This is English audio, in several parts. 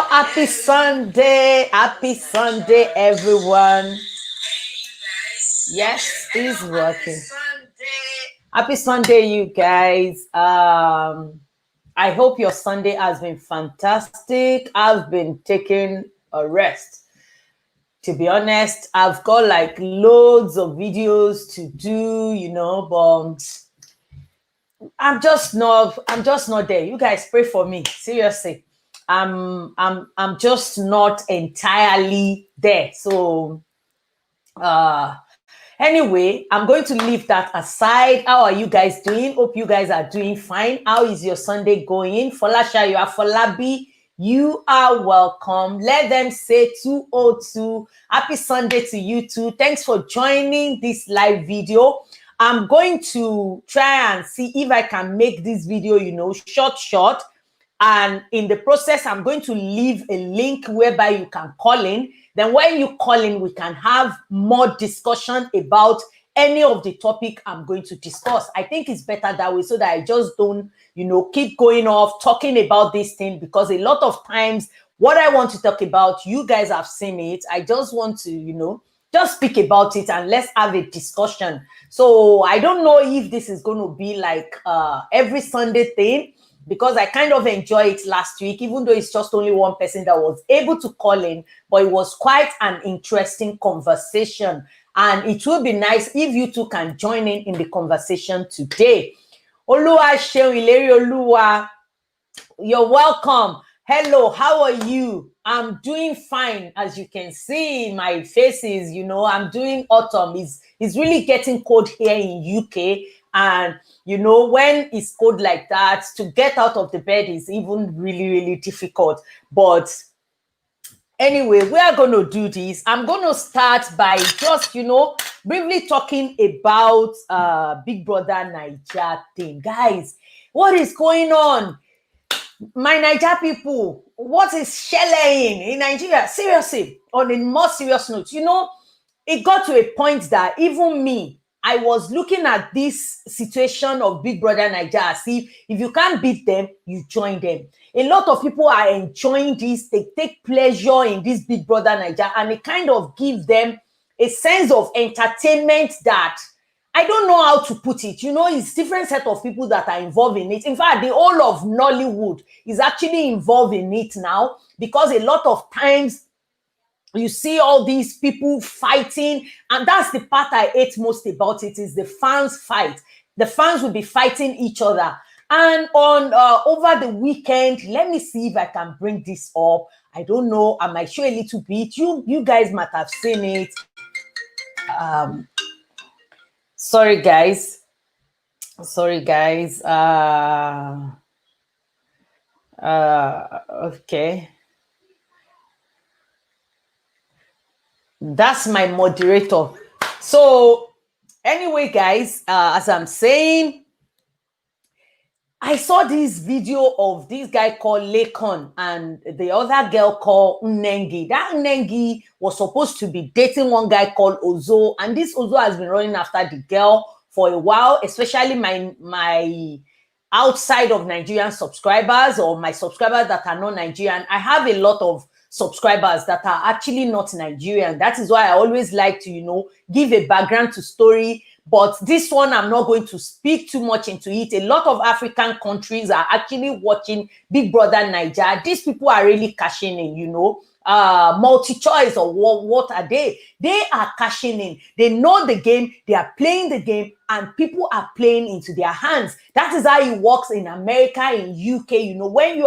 Happy Sunday. Happy Sunday, everyone. Yes, it's working. Happy Sunday, you guys. I hope your Sunday has been fantastic. I've been taking a rest. To be honest, I've got like loads of videos to do, but I'm just not there. You guys pray for me. Seriously. I'm just not entirely there. So anyway, I'm going to leave that aside. How are you guys doing? Hope you guys are doing fine. How is your Sunday going? Folasha, you are Folabi. You are welcome. Let them say 202. Happy Sunday to you too. Thanks for joining this live video. I'm going to try and see if I can make this video, short. And in the process, I'm going to leave a link whereby you can call in. Then when you call in, we can have more discussion about any of the topic I'm going to discuss. I think it's better that way so that I just don't, keep going off talking about this thing, because a lot of times what I want to talk about, you guys have seen it. I just want to, just speak about it and let's have a discussion. So I don't know if this is going to be like every Sunday thing, because I kind of enjoyed it last week, even though it's just only one person that was able to call in, but it was quite an interesting conversation. And it will be nice if you two can join in the conversation today. Oluwa Sheun Ileri Oluwa, you're welcome. Hello, how are you? I'm doing fine. As you can see, my face is, I'm doing autumn. It's really getting cold here in UK. And, when it's cold like that, to get out of the bed is even really, really difficult. But anyway, we are going to do this. I'm going to start by just, briefly talking about Big Brother Naija thing. Guys, what is going on? My Naija people, what is shelling in Nigeria? Seriously, on a more serious note, it got to a point that even me, I was looking at this situation of Big Brother Naija as if you can't beat them, you join them. A lot of people are enjoying this. They take pleasure in this Big Brother Naija, and it kind of gives them a sense of entertainment that I don't know how to put it. It's different set of people that are involved in it. In fact, the whole of Nollywood is actually involved in it now, because a lot of times you see all these people fighting, and that's the part I hate most about it, is the fans fight. The fans will be fighting each other. And on over the weekend, let me see if I can bring this up. I don't know. I might show a little bit. You guys might have seen it. Sorry, guys. Okay. That's my moderator. So anyway, guys, as I'm saying, I saw this video of this guy called Lekon and the other girl called Unengi. That Unengi was supposed to be dating one guy called Ozo, and this Ozo has been running after the girl for a while, especially my outside of Nigerian subscribers, or my subscribers that are not Nigerian. I have a lot of subscribers that are actually not Nigerian. That is why I always like to, give a background to story. But this one, I'm not going to speak too much into it. A lot of African countries are actually watching Big Brother Naija. These people are really cashing in, multi-choice, or what are they? They are cashing in. They know the game. They are playing the game, and people are playing into their hands. That is how it works in America, in UK. When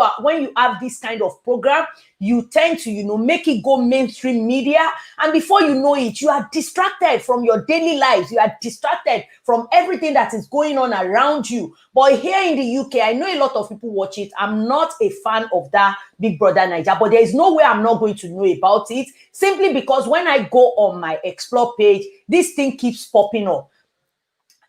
you have this kind of program, you tend to, make it go mainstream media. And before you know it, you are distracted from your daily lives. You are distracted from everything that is going on around you. But here in the UK, I know a lot of people watch it. I'm not a fan of that Big Brother Naija, but there is no way I'm not going to know about it, simply because when I go on my Explore page, this thing keeps popping up.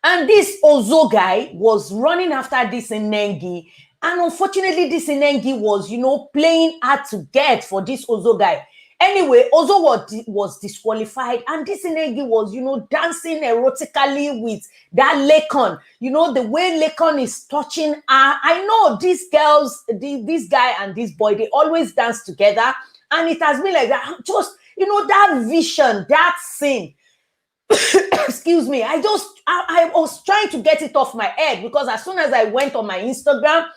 And this Ozo guy was running after this Nengi. And unfortunately, this Nengi was, playing hard to get for this Ozo guy. Anyway, Ozo was disqualified, and this Inegi was, dancing erotically with that Lekon. The way Lekon is touching her. I know these girls, this guy and this boy, they always dance together, and it has been like that. Just, that vision, that scene. Excuse me. I was trying to get it off my head, because as soon as I went on my Instagram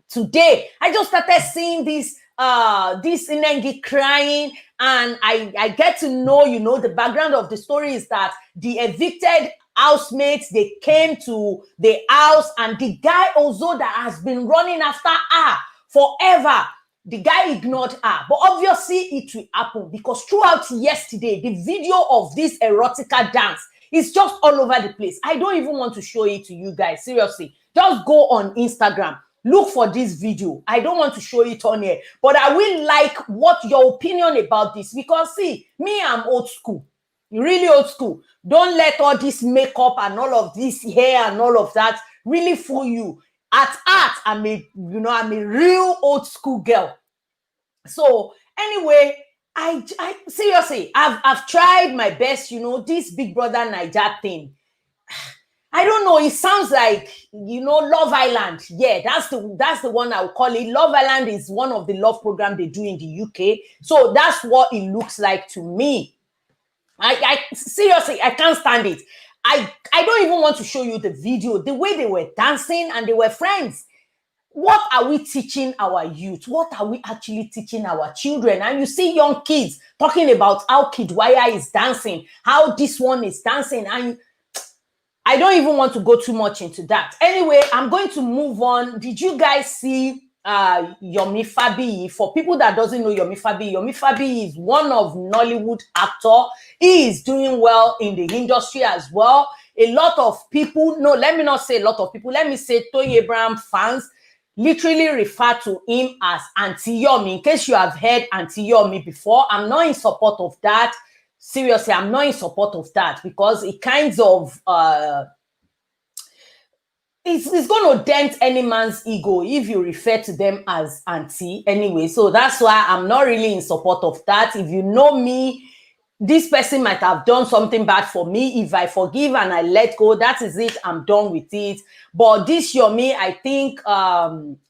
today, I just started seeing this Inengi crying, and I get to know, the background of the story is that the evicted housemates, they came to the house, and the guy also that has been running after her forever, the guy ignored her. But obviously it will happen, because throughout yesterday, the video of this erotica dance is just all over the place. I don't even want to show it to you guys. Seriously, just go on Instagram. Look for this video. I don't want to show it on here, but I will like what your opinion about this, because see, me, I'm old school, really old school. Don't let all this makeup and all of this hair and all of that really fool you. At art, I'm a real old school girl. So anyway, I seriously, I've tried my best, this Big Brother Naija thing. I don't know. It sounds like, Love Island. Yeah, that's the one I would call it. Love Island is one of the love programs they do in the UK. So that's what it looks like to me. I seriously, I can't stand it. I don't even want to show you the video. The way they were dancing, and they were friends. What are we teaching our youth? What are we actually teaching our children? And you see young kids talking about how Kidwaya is dancing, how this one is dancing, and I don't even want to go too much into that. Anyway, I'm going to move on. Did you guys see Yomi Fabiyi? For people that doesn't know Yomi Fabiyi is one of Nollywood actor. He is doing well in the industry as well. A lot of people, no, let me not say a lot of people, let me say Tony Abraham fans literally refer to him as Auntie Yomi. In case you have heard Auntie Yomi before, I'm not in support of that. Seriously, I'm not in support of that, because it kinds of it's going to dent any man's ego if you refer to them as auntie anyway. So that's why I'm not really in support of that. If you know me, this person might have done something bad for me. If I forgive and I let go, that is it. I'm done with it. But this Yomi, I think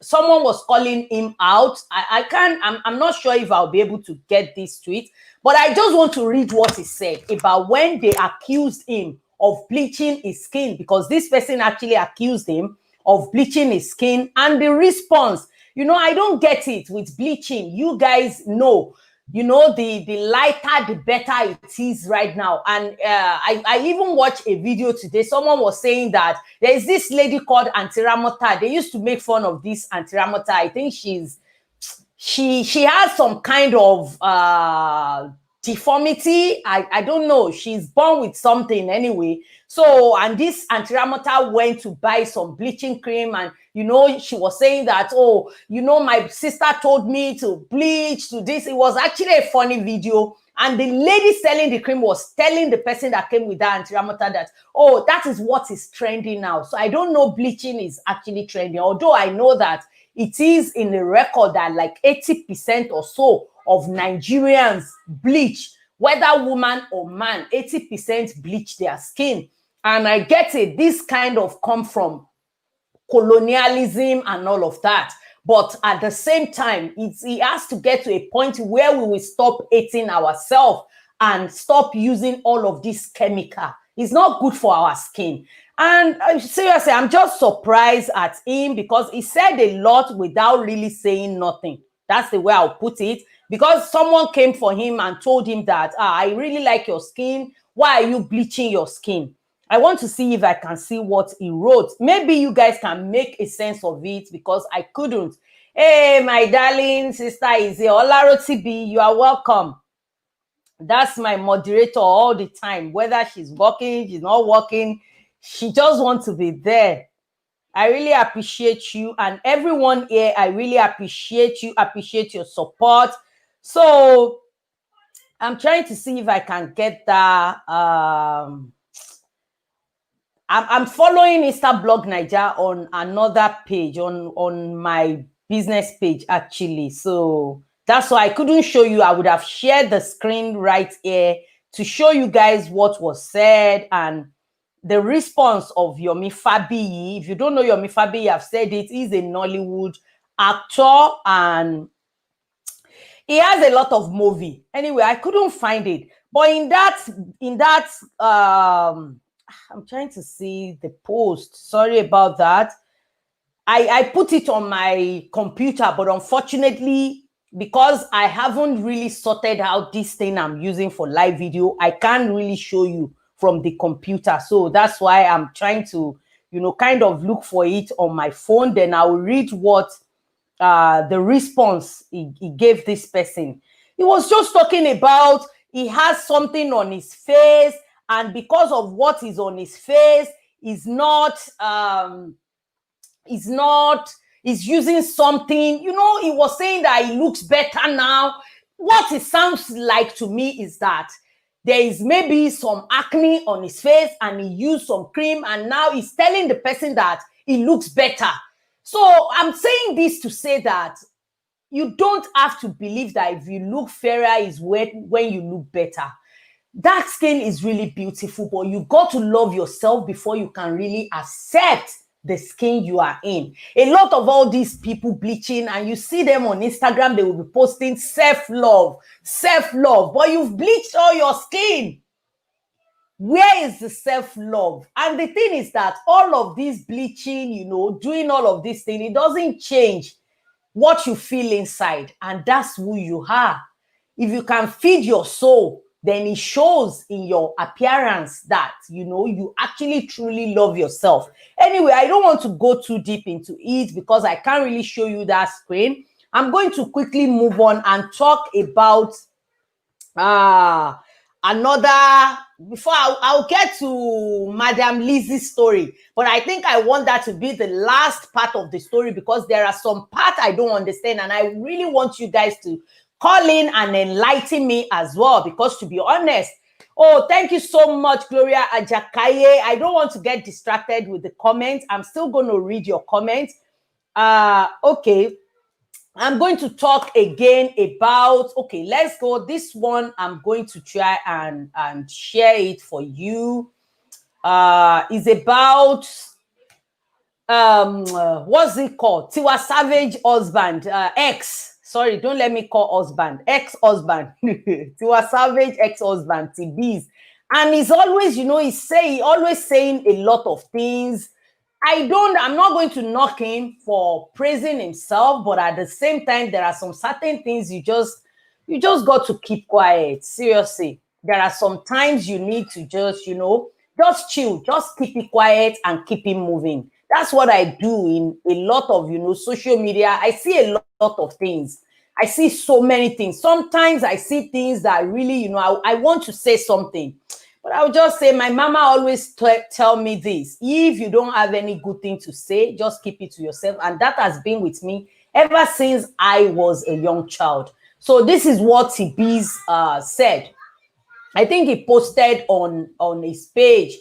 someone was calling him out. I'm not sure if I'll be able to get this tweet, but I just want to read what he said about when they accused him of bleaching his skin, because this person actually accused him of bleaching his skin, and the response, I don't get it with bleaching. You guys know, the lighter, the better it is right now. And I even watched a video today. Someone was saying that there is this lady called Auntie Ramota. They used to make fun of this Auntie Ramota. I think she has some kind of deformity. I don't know. She's born with something anyway. So, and this Auntie Ramota went to buy some bleaching cream, and she was saying that, oh, my sister told me to bleach, to this. It was actually a funny video. And the lady selling the cream was telling the person that came with that Auntie Ramota that, oh, that is what is trending now. So I don't know bleaching is actually trending, although I know that it is in the record that like 80% or so of Nigerians bleach, whether woman or man, 80% bleach their skin. And I get it. This kind of come from colonialism and all of that. But at the same time, it has to get to a point where we will stop hating ourselves and stop using all of this chemical. It's not good for our skin. And seriously, I'm just surprised at him, because he said a lot without really saying nothing. That's the way I'll put it. Because someone came for him and told him that, I really like your skin. Why are you bleaching your skin? I want to see if I can see what he wrote. Maybe you guys can make a sense of it, because I couldn't. Hey, my darling sister Izzy Olaro TB, you are welcome. That's my moderator all the time. Whether she's working, she's not working, she just wants to be there. I really appreciate you, and everyone here, I really appreciate you, appreciate your support. So I'm trying to see if I can get that. I'm following Instablog Naija on another page, on my business page actually. So That's why I couldn't show you. I would have shared the screen right here to show you guys what was said and the response of Yomi Fabiyi. If you don't know Yomi Fabiyi, I've said it, he's a Nollywood actor and he has a lot of movie. Anyway, I couldn't find it. But in that I'm trying to see the post. Sorry about that. I put it on my computer, but unfortunately, because I haven't really sorted out this thing I'm using for live video, I can't really show you from the computer. So that's why I'm trying to, kind of look for it on my phone. Then I'll read what the response he gave this person. He was just talking about he has something on his face, and because of what is on his face, he's using something. He was saying that he looks better now. What it sounds like to me is that there is maybe some acne on his face and he used some cream, and now he's telling the person that he looks better. So I'm saying this to say that you don't have to believe that if you look fairer is when you look better. Dark skin is really beautiful, but you got to love yourself before you can really accept the skin you are in. A lot of all these people bleaching, and you see them on Instagram, they will be posting self-love, but you've bleached all your skin. Where is the self-love? And the thing is that all of this bleaching, doing all of this thing, it doesn't change what you feel inside, and that's who you are. If you can feed your soul, then it shows in your appearance that, you actually truly love yourself. Anyway, I don't want to go too deep into it because I can't really show you that screen. I'm going to quickly move on and talk about another, before I'll get to Madam Lizzie's story, but I think I want that to be the last part of the story because there are some parts I don't understand, and I really want you guys to call in and enlighten me as well, because to be honest, thank you so much, Gloria Ajakaye. I don't want to get distracted with the comments. I'm still going to read your comments. Okay. I'm going to talk again about, okay, let's go. This one, I'm going to try and share it for you. Is about, what's it called? Tiwa Savage husband, ex. Sorry, don't let me call husband. Ex-husband. Tiwa Savage ex-husband, TBs. And he's always, he always saying a lot of things. I'm not going to knock him for praising himself, but at the same time, there are some certain things you just got to keep quiet. Seriously. There are some times you need to just chill, just keep it quiet and keep it moving. That's what I do in a lot of, social media. I see a lot of things. I see so many things. Sometimes I see things that really, I want to say something. But I'll just say, my mama always tell me this: if you don't have any good thing to say, just keep it to yourself. And that has been with me ever since I was a young child. So this is what TBs said. I think he posted on his page,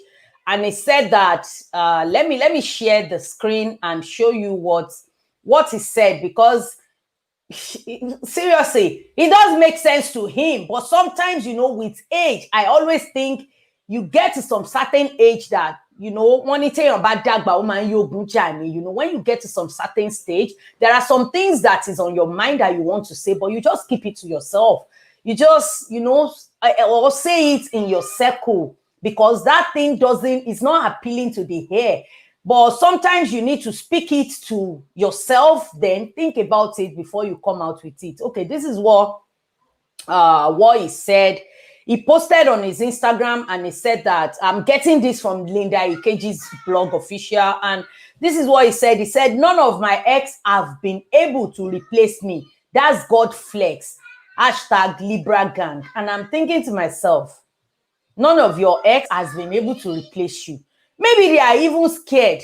and he said that, let me share the screen and show you what he said, because seriously, it does make sense to him. But sometimes, with age, I always think you get to some certain age that, when you get to some certain stage, there are some things that is on your mind that you want to say, but you just keep it to yourself. You just, or say it in your circle, because that thing is not appealing to the hair. But sometimes you need to speak it to yourself, then think about it before you come out with it. Okay, this is what he said. He posted on his Instagram, and he said that, I'm getting this from Linda Ikeji's blog official, and this is what he said. He said, none of my ex have been able to replace me. That's God flex. #Libra gang. And I'm thinking to myself, none of your ex has been able to replace you. Maybe they are even scared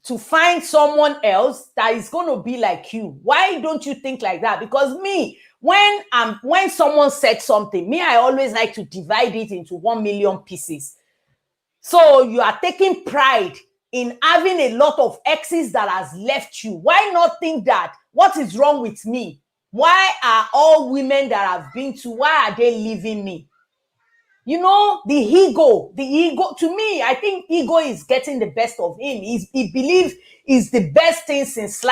to find someone else that is going to be like you. Why don't you think like that? Because me, when someone said something, I always like to divide it into 1 million pieces. So you are taking pride in having a lot of exes that has left you. Why not think that, what is wrong with me? Why are all women that I've been to, why are they leaving me? You know, the ego, to me, I think ego is getting the best of him. He believes is the best thing since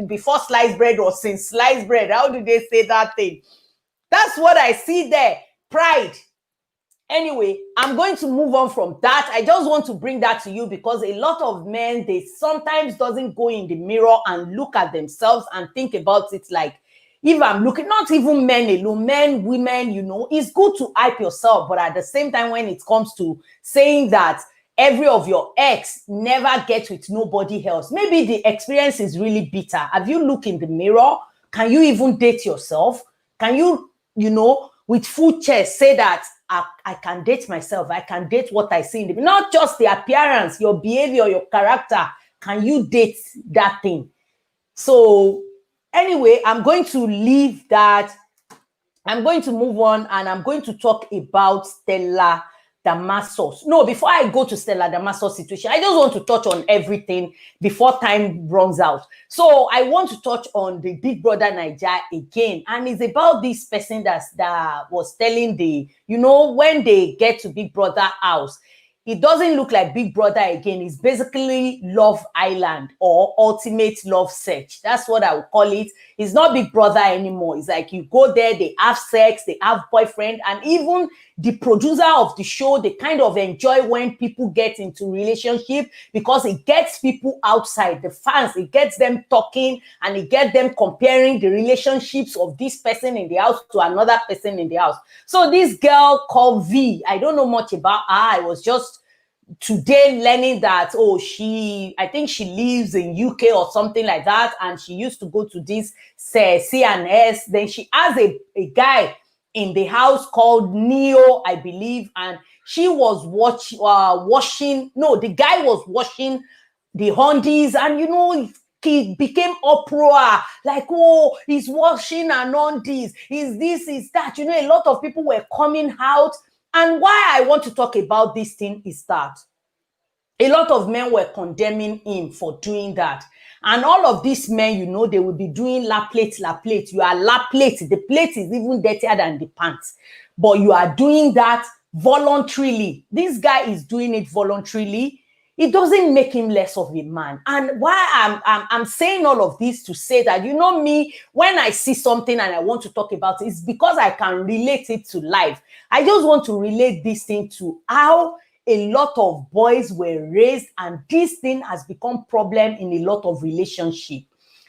before sliced bread or since sliced bread. How do they say that thing? That's what I see there. Pride. Anyway, I'm going to move on from that. I just want to bring that to you because a lot of men, they sometimes doesn't go in the mirror and look at themselves and think about it like, if I'm looking, not even men alone, men, women, you know, it's good to hype yourself. But at the same time, when it comes to saying that every of your ex never gets with nobody else, maybe the experience is really bitter. Have you looked in the mirror? Can you even date yourself? Can you, you know, with full chest say that I can date myself. I can date what I see in the, not just the appearance, your behavior, your character. Can you date that thing? So anyway, I'm going to leave that. I'm going to move on and I'm going to talk about Stella Damasus. No, before I go to Stella Damasus situation, I just want to touch on everything before time runs out. So I want to touch on the Big Brother Naija again. And it's about this person that was telling the, you know, when they get to Big Brother house, it doesn't look like Big Brother again. It's basically Love Island or Ultimate Love Search. That's what I would call it. It's not Big Brother anymore. It's like you go there, they have sex, they have boyfriend, and even the producer of the show, they kind of enjoy when people get into relationship because it gets people outside, the fans, it gets them talking and it gets them comparing the relationships of this person in the house to another person in the house. So this girl called V, I don't know much about her. I was just today learning that, oh, I think she lives in UK or something like that, and she used to go to this CNS. Then she has a guy in the house called Neo, I believe, and she was washing, no, the guy was washing the undies, and you know, he became uproar, like, oh, he's washing an undies, is this, is that, you know, a lot of people were coming out. And why I want to talk about this thing is that a lot of men were condemning him for doing that. And all of these men, you know, they will be doing la plate. You are la plate. The plate is even dirtier than the pants. But you are doing that voluntarily. This guy is doing it voluntarily. It doesn't make him less of a man. And why I'm saying all of this to say that, you know me, when I see something and I want to talk about it, it's because I can relate it to life. I just want to relate this thing to how a lot of boys were raised, and this thing has become problem in a lot of relationship.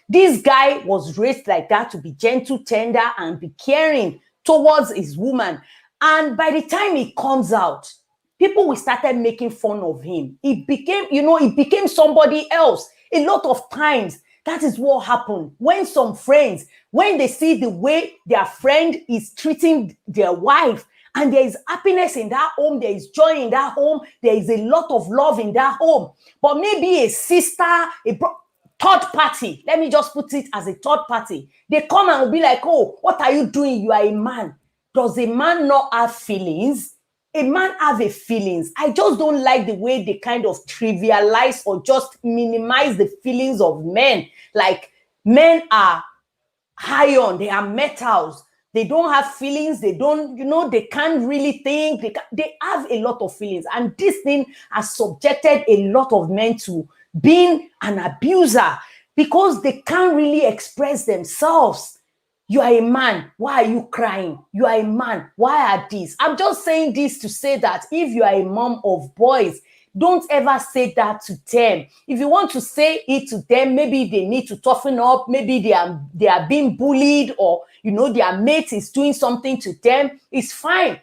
This guy was raised like that, to be gentle, tender, and be caring towards his woman. And by the time he comes out, people will started making fun of him. He became, you know, he became somebody else. A lot of times, that is what happened. When some friends, when they see the way their friend is treating their wife, and there is happiness in that home, there is joy in that home, there is a lot of love in that home. But maybe a sister, third party, let me just put it as a third party, they come and will be like, oh, what are you doing? You are a man. Does a man not have feelings? A man have a feelings. I just don't like the way they kind of trivialize or just minimize the feelings of men. Like, men are iron, they are metals. They don't have feelings. They don't, you know, they can't really think. They have a lot of feelings. And this thing has subjected a lot of men to being an abuser because they can't really express themselves. You are a man. Why are you crying? You are a man. Why are these? I'm just saying this to say that if you are a mom of boys, don't ever say that to them. If you want to say it to them, maybe they need to toughen up. Maybe they are being bullied, or, you know, their mate is doing something to them. It's fine.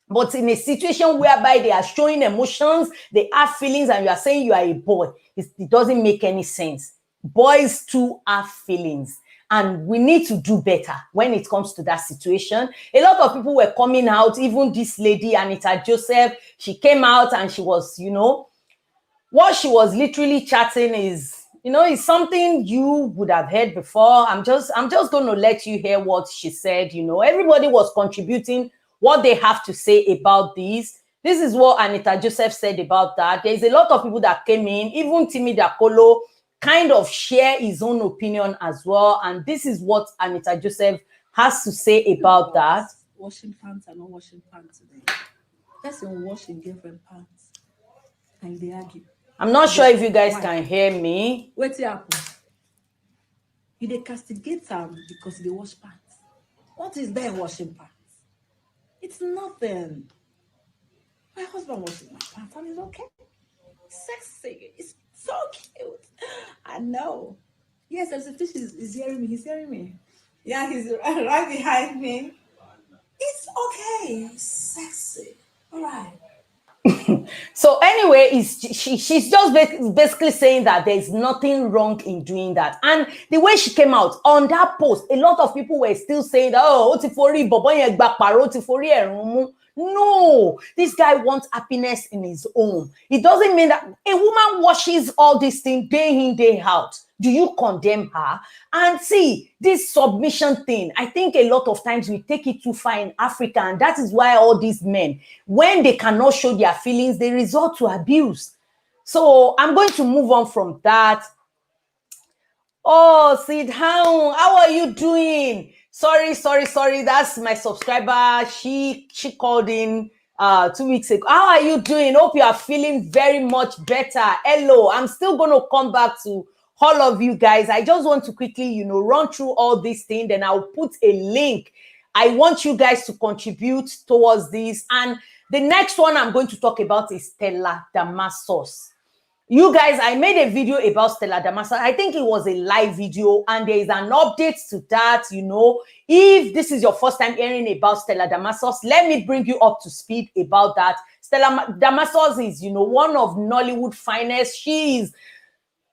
But in a situation whereby they are showing emotions, they have feelings, and you are saying you are a boy, it doesn't make any sense. Boys too have feelings. And we need to do better when it comes to that situation. A lot of people were coming out, even this lady, Anita Joseph, she came out and she was, you know, what she was literally chatting is, you know, is something you would have heard before. I'm just going to let you hear what she said. You know, everybody was contributing what they have to say about this. This is what Anita Joseph said about that. There's a lot of people that came in, even Timi Dakolo kind of share his own opinion as well. And this is what Anita Joseph has to say about that. Washing pants and not washing pants today. Person washing different pants and they argue. I'm not sure if you guys can hear me. What's happen? You they castigate them because they wash pants. What is there washing pants? It's nothing. My husband washes my pants and it's okay. Sexy. It's so cute. I know. Yes, there's a fish is hearing me. He's hearing me. Yeah, he's right behind me. It's okay. It's sexy. All right. So anyway, she's just basically saying that there's nothing wrong in doing that. And the way she came out on that post, a lot of people were still saying that, oh, no, this guy wants happiness in his own. It doesn't mean that a woman washes all these things day in, day out. Do you condemn her? And see, this submission thing, I think a lot of times we take it too far in Africa, and that is why all these men, when they cannot show their feelings, they resort to abuse. So I'm going to move on from that. Oh, sit down. How are you doing? Sorry. That's my subscriber. She called in 2 weeks ago. How are you doing? Hope you are feeling very much better. Hello. I'm still going to come back to all of you guys. I just want to quickly, run through all these things. Then I'll put a link. I want you guys to contribute towards this. And the next one I'm going to talk about is Stella Damasus. You guys, I made a video about Stella Damasus. I think it was a live video, and there is an update to that. If this is your first time hearing about Stella Damasus, let me bring you up to speed about that. Stella Damasus is, one of Nollywood finest. She is,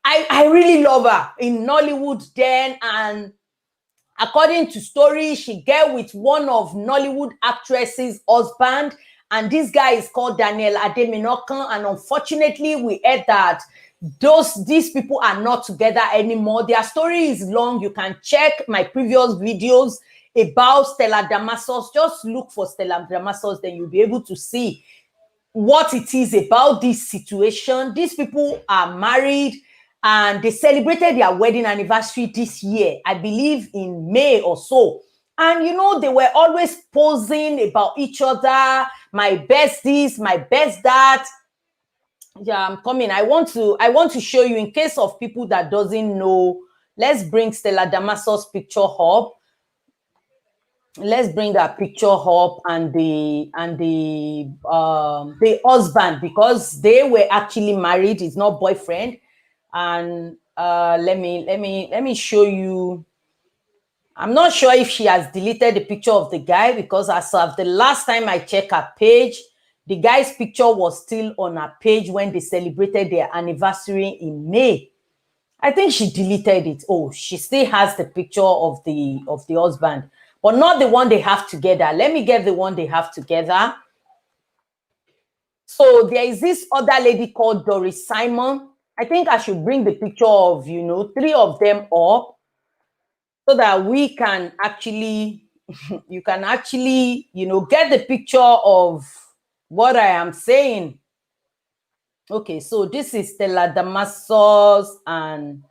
I really love her in Nollywood then, and according to story, she get with one of Nollywood actresses' husband. And this guy is called Daniel Ademinokan. And unfortunately, we heard that these people are not together anymore. Their story is long. You can check my previous videos about Stella Damasus. Just look for Stella Damasus, then you'll be able to see what it is about this situation. These people are married, and they celebrated their wedding anniversary this year, I believe in May or so. And, they were always posing about each other, my best this, my best that. Yeah, I'm coming. I want to show you, in case of people that doesn't know. Let's bring Stella Damasus' picture up. Let's bring that picture up and the husband, because they were actually married. It's not boyfriend. And let me show you. I'm not sure if she has deleted the picture of the guy, because as of the last time I checked her page, the guy's picture was still on her page when they celebrated their anniversary in May. I think she deleted it. Oh, she still has the picture of the husband, but not the one they have together. Let me get the one they have together. So there is this other lady called Doris Simon. I think I should bring the picture of, 3 of them up, so that we can actually, you can actually, get the picture of what I am saying. Okay, so this is Stella Damasus, and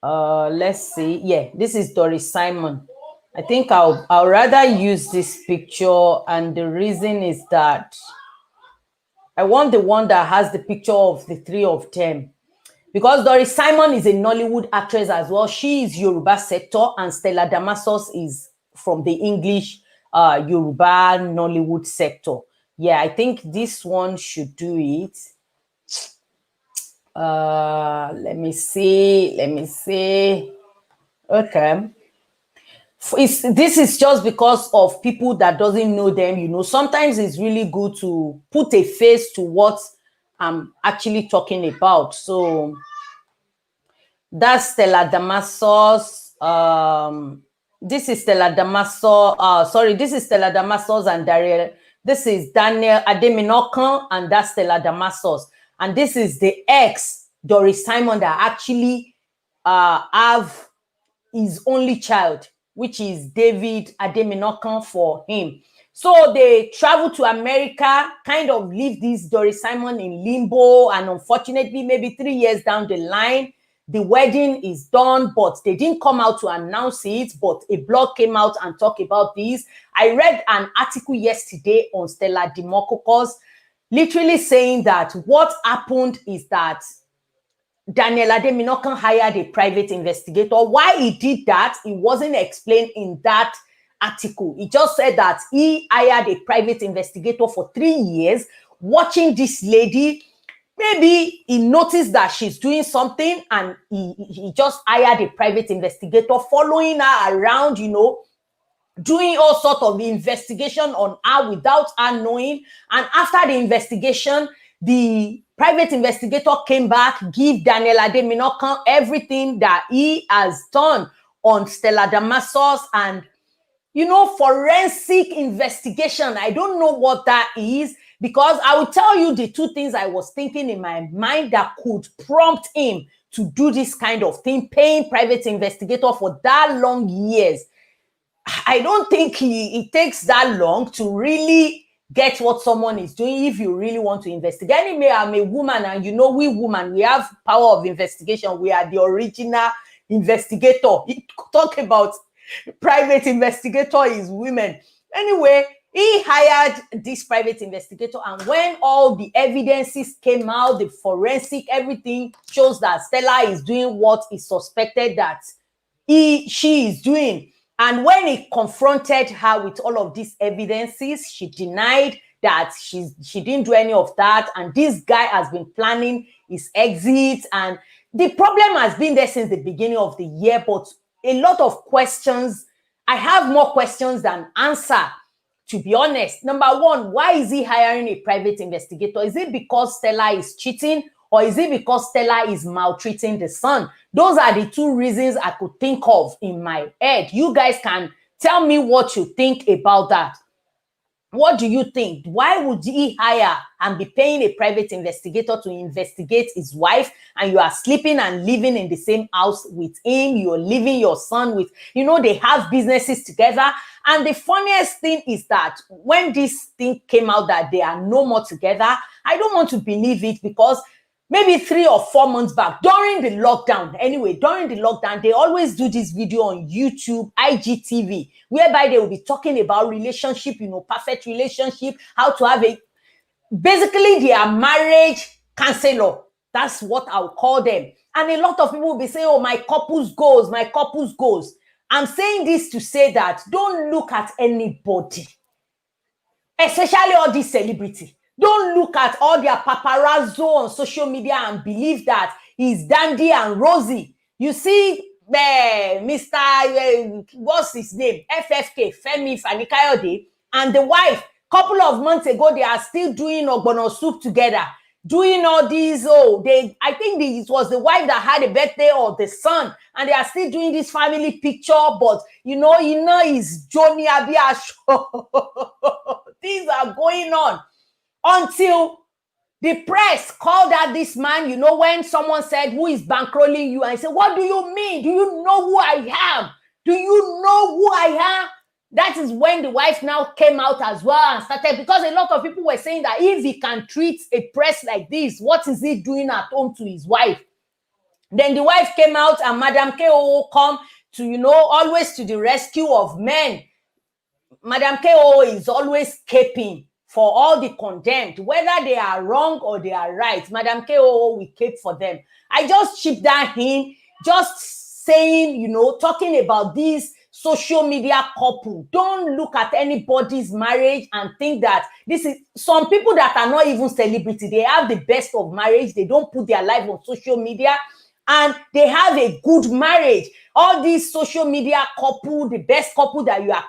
let's see. Yeah, this is Doris Simon. I think I'll rather use this picture, and the reason is that I want the one that has the picture of the 3 of them. Because Doris Simon is a Nollywood actress as well. She is Yoruba sector, and Stella Damasus is from the English Yoruba Nollywood sector. Yeah, I think this one should do it. Let me see. Okay. This is just because of people that doesn't know them. Sometimes it's really good to put a face to what I'm actually talking about. So that's Stella Damasus. This is Stella Damasus. This is Stella Damasus and Daryl. This is Daniel Ademinokan, and that's Stella Damasus. And this is the ex, Doris Simon, that actually have his only child, which is David Ademinokan for him. So they traveled to America, kind of leave this Doris Simon in limbo, and unfortunately, maybe 3 years down the line, the wedding is done, but they didn't come out to announce it, but a blog came out and talked about this. I read an article yesterday on Stella Damasus, literally saying that what happened is that Daniel Ademinokan hired a private investigator. Why he did that, it wasn't explained in that article. He just said that he hired a private investigator for 3 years, watching this lady. Maybe he noticed that she's doing something and he just hired a private investigator, following her around, you know, doing all sort of investigation on her without her knowing. And after the investigation, the private investigator came back, give Daniel Ademinokan everything that he has done on Stella Damasus, and you know, forensic investigation. I don't know what that is, because I will tell you the two things I was thinking in my mind that could prompt him to do this kind of thing, paying private investigator for that long years. I don't think it takes that long to really get what someone is doing if you really want to investigate. Anyway, I'm a woman, and you know, we women, we have power of investigation. We are the original investigator. Talk about private investigator is women. Anyway, he hired this private investigator, and when all the evidences came out, the forensic, everything shows that Stella is doing what is suspected that she is doing. And when he confronted her with all of these evidences, she denied that she didn't do any of that. And this guy has been planning his exit. And the problem has been there since the beginning of the year, but a lot of questions. I have more questions than answer, to be honest. Number one, why is he hiring a private investigator? Is it because Stella is cheating, or is it because Stella is maltreating the son? Those are the two reasons I could think of in my head. You guys can tell me what you think about that. What do you think? Why would he hire and be paying a private investigator to investigate his wife, and you are sleeping and living in the same house with him? You're leaving your son with, you know, they have businesses together. And the funniest thing is that when this thing came out that they are no more together, I don't want to believe it, because maybe 3 or 4 months back, during the lockdown, they always do this video on YouTube, IGTV, whereby they will be talking about relationship, you know, perfect relationship, how to have basically they are marriage counselor. That's what I'll call them. And a lot of people will be saying, oh, my couple's goals. I'm saying this to say that don't look at anybody, especially all these celebrities. Don't look at all their paparazzo on social media and believe that he's dandy and rosy. You see, Mr. What's his name? FFK, Femi Fani-Kayode, and the wife, couple of months ago, they are still doing ogbono soup together, doing all these. I think it was the wife that had a birthday, or the son, and they are still doing this family picture. But you know, it's Johnny Abia show. Things are going on. Until the press called out this man, you know, when someone said, who is bankrolling you? And I said, what do you mean? Do you know who I am? Do you know who I am? That is when the wife now came out as well and started, because a lot of people were saying that if he can treat a press like this, what is he doing at home to his wife? Then the wife came out, and Madam KO come to, you know, always to the rescue of men. Madam KO is always caping for all the condemned, whether they are wrong or they are right. Madam KO will cape for them. I just chipped that in, just saying, you know, talking about this social media couple. Don't look at anybody's marriage and think that this is some people that are not even celebrity. They have the best of marriage. They don't put their life on social media, and they have a good marriage. All these social media couple, the best couple that you are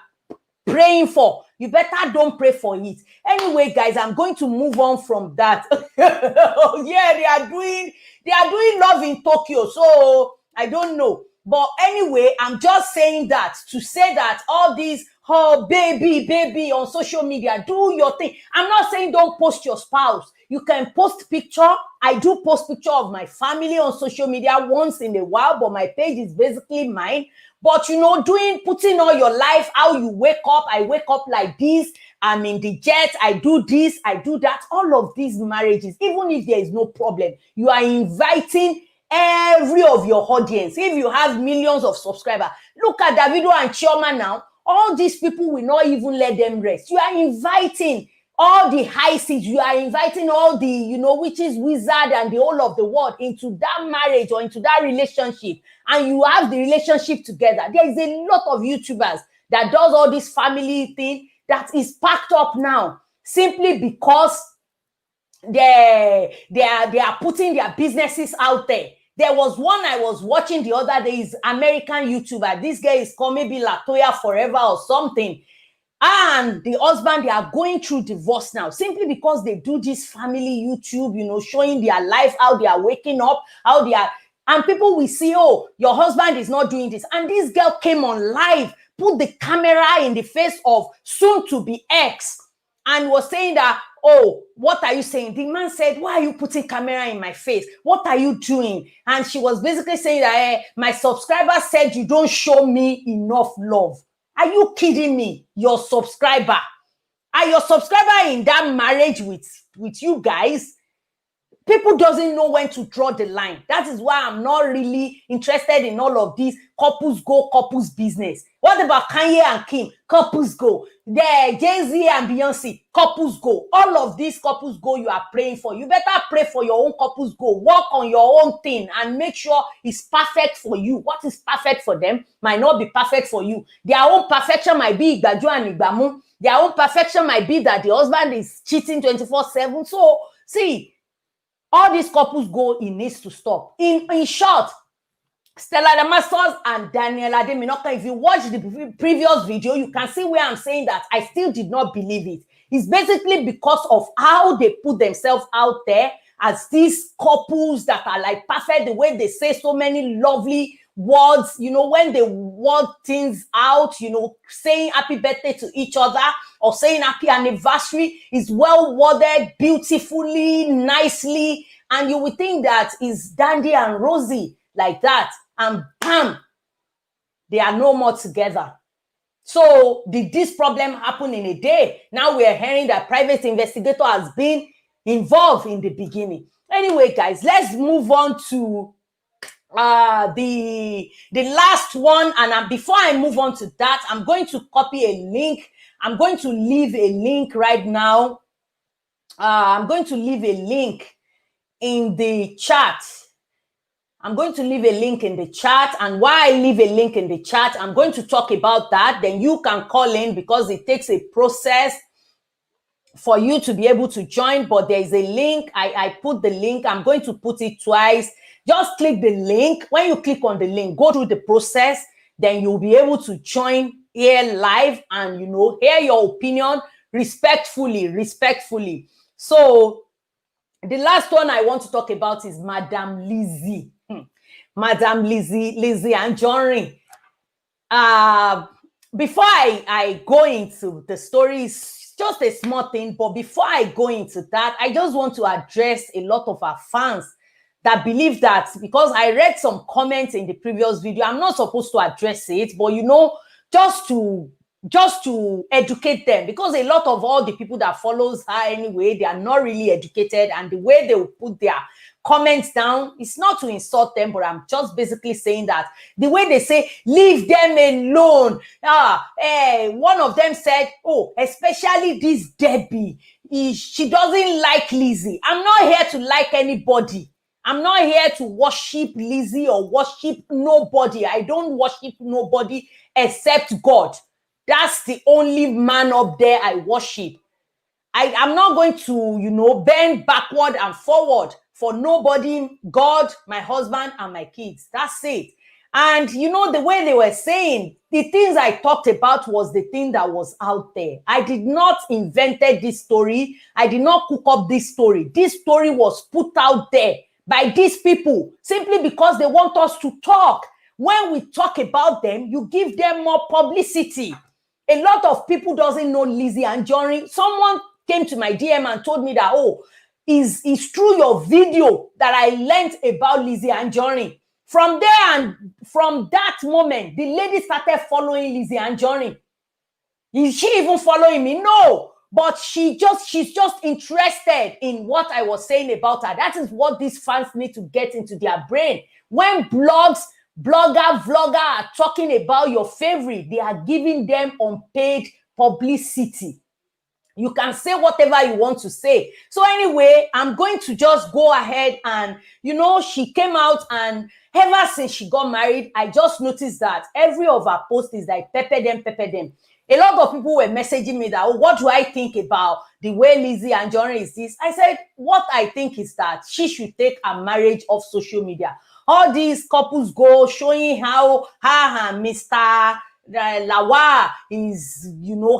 praying for, you better don't pray for it. Anyway, guys, I'm going to move on from that. Yeah, they are doing love in Tokyo, so I don't know. But anyway, I'm just saying that to say that all these baby on social media, do your thing. I'm not saying don't post your spouse. You can post picture. I do post picture of my family on social media once in a while, but my page is basically mine. But you know, putting all your life, how you wake up, I wake up like this, I'm in the jet, I do this, I do that. All of these marriages, even if there is no problem, you are inviting every of your audience. If you have millions of subscribers, look at Davido and Chioma now. All these people will not even let them rest. You are inviting all the high seas, you are inviting all the, you know, witches, wizard, and the whole of the world into that marriage or into that relationship, and you have the relationship together. There is a lot of YouTubers that does all this family thing that is packed up now simply because they are putting their businesses out there. There was one I was watching the other day, is American YouTuber. This guy is called maybe Latoya Forever or something. And the husband, they are going through divorce now simply because they do this family YouTube, you know, showing their life, how they are waking up, how they are, and people will see, oh, your husband is not doing this. And this girl came on live, put the camera in the face of soon to be ex, and was saying that, oh, what are you saying? The man said, why are you putting camera in my face? What are you doing? And she was basically saying that, my subscriber said you don't show me enough love. Are you kidding me? Your subscriber? Are your subscriber in that marriage with you guys? People doesn't know when to draw the line. That is why I'm not really interested in all of these couples go, couples business. What about Kanye and Kim? Couples go. The Jay-Z and Beyonce, couples go. All of these couples go you are praying for. You better pray for your own couples go. Work on your own thing and make sure it's perfect for you. What is perfect for them might not be perfect for you. Their own perfection might be Igbaju and Igbamu. Their own perfection might be that the husband is cheating 24/7. So, see, all these couples go, it needs to stop. In short, Stella Damasus and Daniel Ademinoka, if you watch the previous video, you can see where I'm saying that I still did not believe it. It's basically because of how they put themselves out there as these couples that are like perfect, the way they say so many lovely words, you know, when they word things out, you know, saying happy birthday to each other or saying happy anniversary is well worded, beautifully, nicely, and you would think that is dandy and rosy like that, and bam, they are no more together. So did this problem happen in a day? Now we are hearing that private investigator has been involved in the beginning. Anyway, guys, let's move on to the last one. And before I move on to that, I'm going to copy a link. I'm going to leave a link right now. I'm going to leave a link in the chat. I'm going to leave a link in the chat. And while I leave a link in the chat, I'm going to talk about that. Then you can call in because it takes a process for you to be able to join. But there is a link. I put the link. I'm going to put it twice. Just click the link. When you click on the link, go through the process. Then you'll be able to join here live and, you know, hear your opinion respectfully. So the last one I want to talk about is Madam Lizzie. Madam Lizzie Anjorin. Before I go into the story, it's just a small thing, but before I go into that, I just want to address a lot of our fans that believe that because I read some comments in the previous video, I'm not supposed to address it, but you know, just to educate them, because a lot of all the people that follows her anyway, they are not really educated, and the way they will put their comments down, it's not to insult them, but I'm just basically saying that the way they say, leave them alone. One of them said, oh, especially this Debbie, she doesn't like Lizzie. I'm not here to like anybody. I'm not here to worship Lizzie or worship nobody. I don't worship nobody except God. That's the only man up there I worship. I'm not going to, you know, bend backward and forward for nobody, God, my husband, and my kids. That's it. And, you know, the way they were saying, the things I talked about was the thing that was out there. I did not invented this story. I did not cook up this story. This story was put out there by these people simply because they want us to talk. When we talk about them, you give them more publicity. A lot of people doesn't know Lizzie Anjorin. Someone came to my DM and told me that, oh, it's through your video that I learned about Lizzie Anjorin. From there and from that moment, the lady started following Lizzie Anjorin. Is she even following me? No. but she's just interested in what I was saying about her. That is what these fans need to get into their brain. When vlogger are talking about your favorite, they are giving them unpaid publicity. You can say whatever you want to say. So anyway, I'm going to just go ahead and, she came out, and ever since she got married, I just noticed that every of her posts is like, pepper them, pepper them. A lot of people were messaging me that, what do I think about the way Lizzie and Anjorin is this? I said, what I think is that she should take her marriage off social media. All these couples go showing how her and Mr. Lawa is,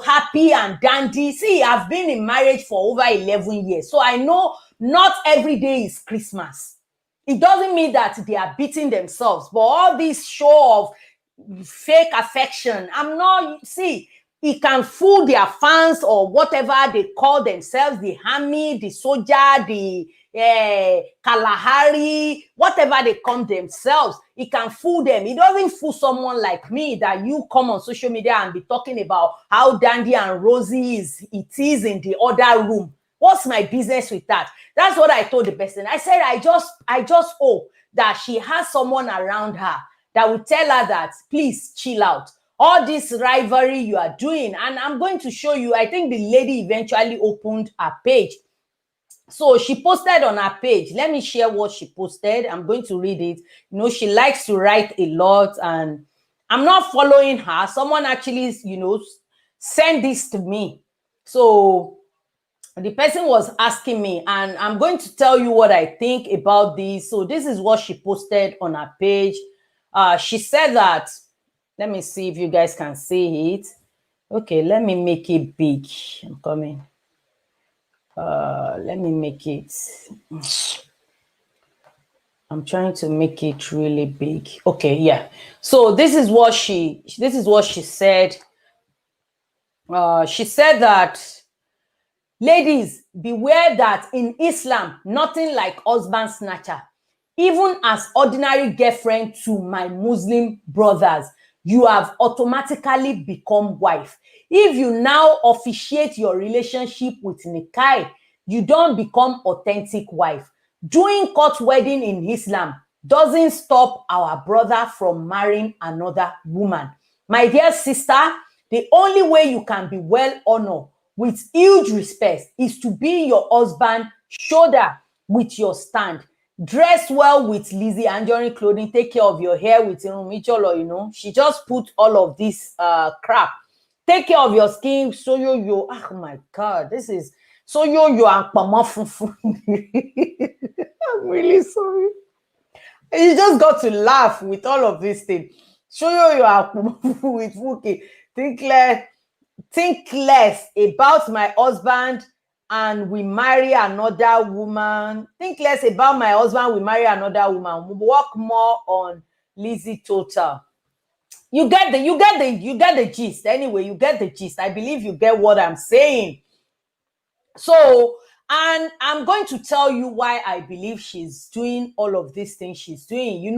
happy and dandy. See, I've been in marriage for over 11 years. So I know not every day is Christmas. It doesn't mean that they are beating themselves. But all this show of fake affection, it can fool their fans or whatever they call themselves, the Hami, the Soja, the Kalahari, whatever they call themselves. It can fool them. It doesn't fool someone like me that you come on social media and be talking about how dandy and rosy it is in the other room. What's my business with that? That's what I told the person. I said, I just hope that she has someone around her that will tell her that, please chill out. All this rivalry you are doing. And I'm going to show you, I think the lady eventually opened her page. So she posted on her page. Let me share what she posted. I'm going to read it. She likes to write a lot, and I'm not following her. Someone actually, sent this to me. So the person was asking me, and I'm going to tell you what I think about this. So this is what she posted on her page. She said that, let me see if you guys can see it. Okay, let me make it big. I'm coming. Let me make it. I'm trying to make it really big. Okay, yeah. So this is what she said. She said that, ladies, beware that in Islam, nothing like husband snatcher. Even as ordinary girlfriend to my Muslim brothers, you have automatically become wife. If you now officiate your relationship with Nikai, you don't become authentic wife. Doing court wedding in Islam doesn't stop our brother from marrying another woman. My dear sister, the only way you can be well honored with huge respect is to be your husband shoulder with your stand. Dress well with Lizzie Anjorin clothing. Take care of your hair with Micholo, She just put all of this crap. Take care of your skin. Soyoyo. Oh my God. This is Soyoyo and Pamafufu. I'm really sorry. You just got to laugh with all of these things. Soyoyo and Pamafufu with Fuki. Think less about my husband and we marry another woman. Think less about my husband, we marry another woman. We work more on Lizzie Total. You get the gist. Anyway, you get the gist. I believe you get what I'm saying. So, and I'm going to tell you why I believe she's doing all of these things she's doing.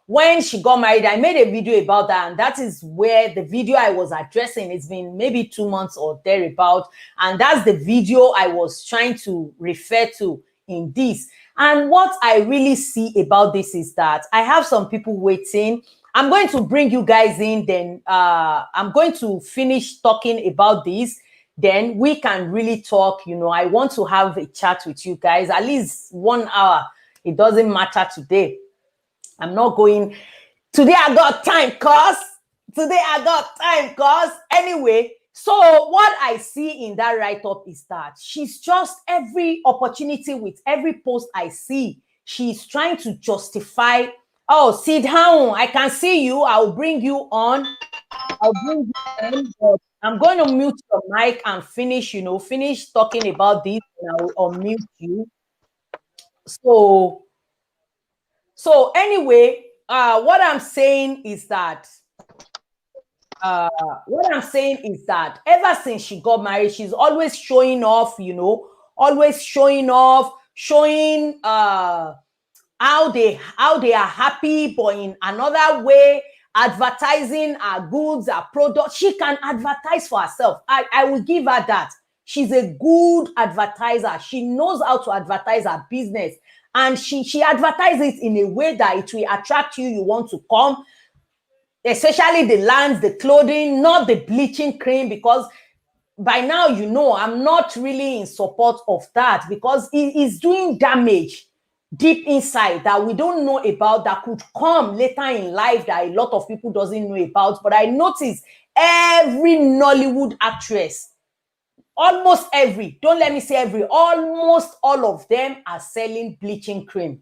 When she got married, I made a video about that, and that is where the video I was addressing. It's been maybe 2 months or thereabout, and that's the video I was trying to refer to in this. And what I really see about this is that I have some people waiting. I'm going to bring you guys in, then I'm going to finish talking about this. Then we can really talk. I want to have a chat with you guys, at least 1 hour. It doesn't matter today. I'm not going. Today I got time, cause. Anyway, so what I see in that write-up is that she's just every opportunity with every post I see, she's trying to justify, oh, sit down, I can see you, I'll bring you on. But I'm going to mute your mic and finish talking about this, and I'll unmute you. So anyway, what I'm saying is that ever since she got married, she's always showing off, showing how they are happy, but in another way, advertising her goods, her products. She can advertise for herself. I will give her that. She's a good advertiser. She knows how to advertise her business. And she advertises it in a way that it will attract you. You want to come, especially the lands, the clothing, not the bleaching cream, because by now, you know, I'm not really in support of that, because it is doing damage deep inside that we don't know about, that could come later in life that a lot of people doesn't know about. But I notice every Nollywood actress, almost every, don't let me say every, almost all of them are selling bleaching cream.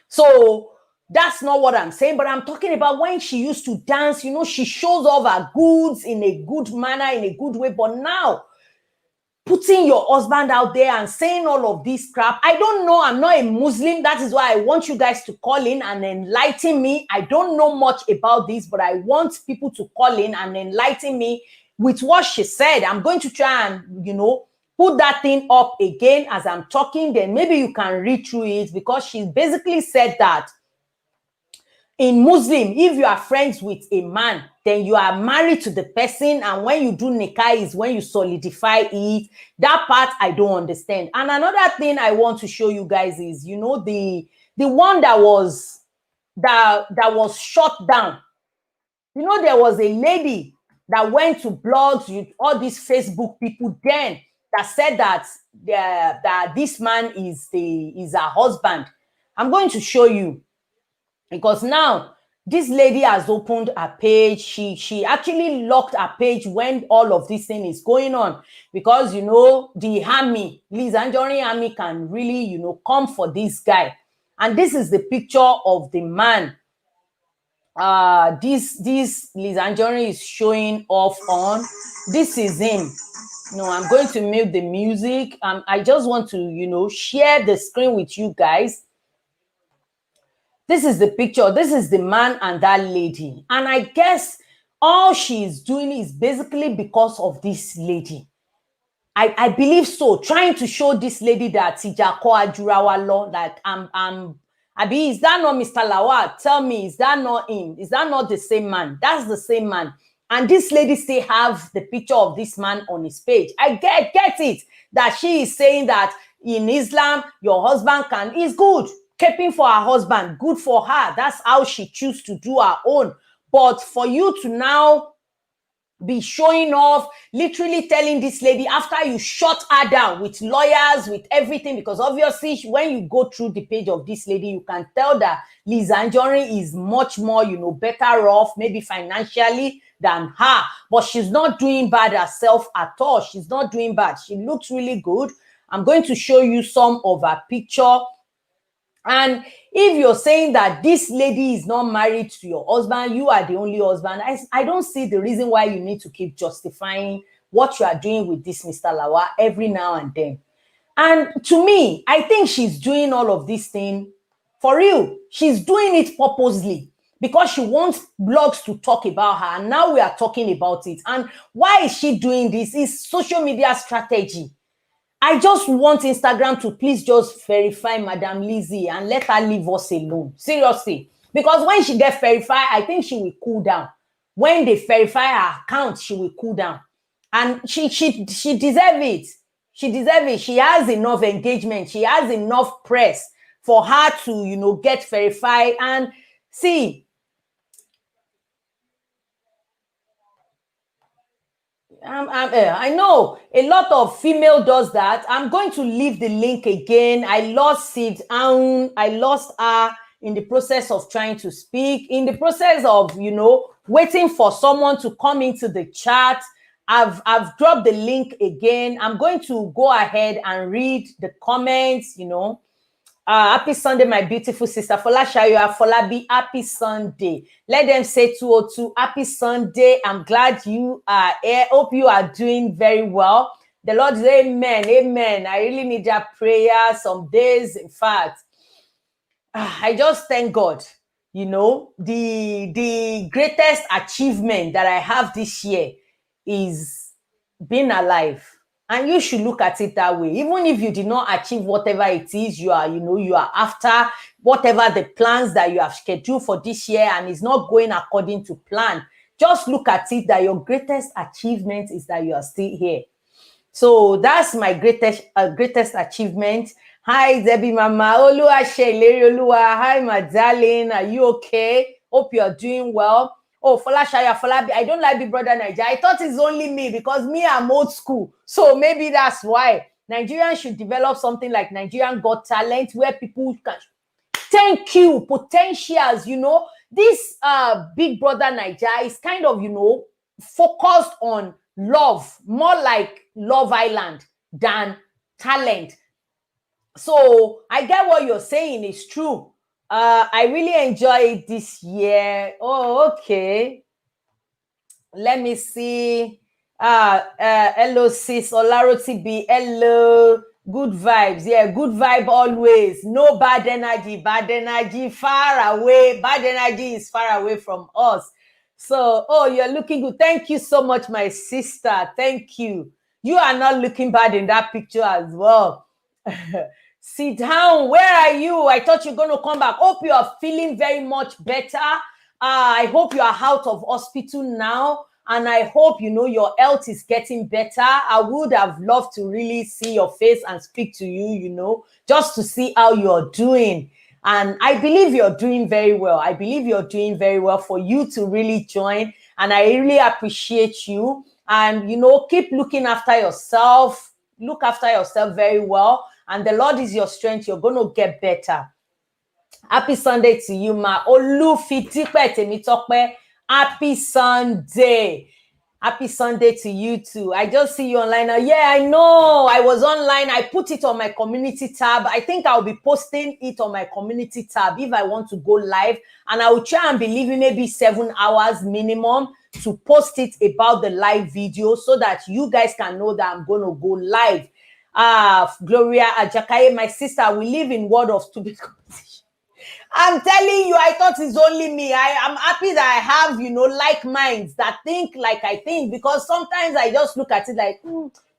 So that's not what I'm saying, but I'm talking about when she used to dance, you know, she shows off her goods in a good manner, in a good way. But now, putting your husband out there and saying all of this crap, I don't know, I'm not a Muslim. That is why I want you guys to call in and enlighten me. I don't know much about this, but I want people to call in and enlighten me with what she said. I'm going to try and, you know, put that thing up again as I'm talking. Then maybe you can read through it, because she basically said that in Muslim, if you are friends with a man, then you are married to the person, and when you do nikah is when you solidify it. That part I don't understand. And another thing I want to show you guys is, you know, the one that was shut down. You know, there was a lady that went to blogs with all these Facebook people then that said that that this man is her husband. I'm going to show you, because now this lady has opened a page. She actually locked her page when all of this thing is going on, because, you know, the army, Liz Anjorin army, can really, you know, come for this guy. And this is the picture of the man this Liz Anjorin is showing off on. This is him. No, I'm going to mute the music. I just want to, you know, share the screen with you guys. This is the picture. This is the man and that lady. And I guess all she's doing is basically because of this lady. I believe so. Trying to show this lady that Tijako Ajurawa law, that Abi, is that not Mr. Lawal? Tell me, is that not him? Is that not the same man? That's the same man. And this lady still have the picture of this man on his page. I get it, that she is saying that in Islam, your husband is good. Keeping for her husband, good for her. That's how she choose to do her own. But for you to now be showing off, literally telling this lady after you shut her down with lawyers, with everything, because obviously when you go through the page of this lady, you can tell that Liz Anjorin is much more, you know, better off, maybe financially, than her. But she's not doing bad herself at all. She's not doing bad. She looks really good. I'm going to show you some of her picture. And if you're saying that this lady is not married to your husband, you are the only husband, I don't see the reason why you need to keep justifying what you are doing with this Mr. Lawal every now and then. And to me, I think she's doing all of this thing for real. She's doing it purposely, because she wants blogs to talk about her. And now we are talking about it. And why is she doing this? It's social media strategy. I just want Instagram to please just verify Madam Lizzie and let her leave us alone. Seriously. Because when she gets verified, I think she will cool down. When they verify her account, she will cool down. And she deserves it. She deserves it. She has enough engagement. She has enough press for her to, you know, get verified. And see, I know a lot of female does that. I'm going to leave the link again. I lost it. I lost her in the process of trying to speak, in the process of, you know, waiting for someone to come into the chat. I've dropped the link again. I'm going to go ahead and read the comments, you know. Happy Sunday, my beautiful sister. Folashayo Folabi, happy Sunday. Let them say 202, happy Sunday. I'm glad you are here. Hope you are doing very well. The Lord is amen, amen. I really need your prayer some days. In fact, I just thank God. You know, the greatest achievement that I have this year is being alive. And you should look at it that way. Even if you did not achieve whatever it is you are, you know, you are after, whatever the plans that you have scheduled for this year and is not going according to plan, just look at it that your greatest achievement is that you are still here. So that's my greatest achievement. Hi, Debbie Mama. Olua Sheleri Olua. Hi, my darling. Are you okay? Hope you're doing well. Oh, Folashaya, Folabi. I don't like Big Brother Naija. I thought it's only me because me, I'm old school. So maybe that's why. Nigerians should develop something like Nigerian Got Talent where people can. Thank you. Potentials, this Big Brother Naija is kind of, focused on love, more like Love Island than talent. So I get what you're saying is true. I really enjoyed this year. Oh, okay. Let me see. Hello, sis Olaroti B. Hello. Good vibes. Yeah, good vibe always. No bad energy. Bad energy far away. Bad energy is far away from us. So, you're looking good. Thank you so much, my sister. Thank you. You are not looking bad in that picture as well. Sit down. Where are you? I thought you're going to come back. Hope you are feeling very much better. I hope you are out of hospital now. And I hope, your health is getting better. I would have loved to really see your face and speak to you, just to see how you're doing. And I believe you're doing very well. I believe you're doing very well for you to really join. And I really appreciate you. And, keep looking after yourself. Look after yourself very well. And the Lord is your strength. You're going to get better. Happy Sunday to you, ma. Olufitipe Temitope. Happy Sunday. Happy Sunday to you too. I just see you online now. Yeah, I know. I was online. I put it on my community tab. I think I'll be posting it on my community tab if I want to go live. And I will try and be leaving maybe 7 hours minimum to post it about the live video so that you guys can know that I'm going to go live. Gloria Ajakaye, my sister, we live in world of stupid competition. I'm telling you, I thought it's only me. I am happy that I have, like minds that think like I think, because sometimes I just look at it like,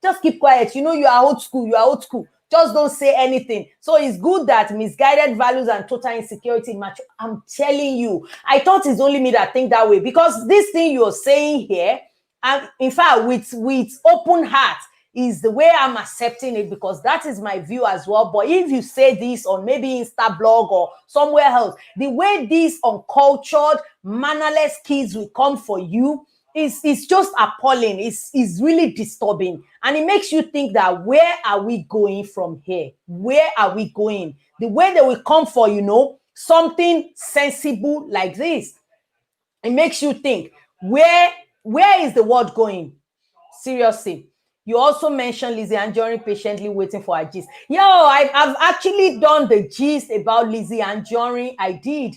just keep quiet. You are old school. You are old school. Just don't say anything. So it's good that misguided values and total insecurity match. I'm telling you, I thought it's only me that think that way, because this thing you're saying here, and in fact, with open heart, is the way I'm accepting it, because that is my view as well. But if you say this on maybe Insta blog or somewhere else, the way these uncultured, mannerless kids will come for you is just appalling. It's really disturbing. And it makes you think that where are we going from here? Where are we going? The way they will come for, something sensible like this. It makes you think, where is the world going? Seriously. You also mentioned Lizzie Anjorin patiently waiting for her gist. I've actually done the gist about Lizzie Anjorin. I did.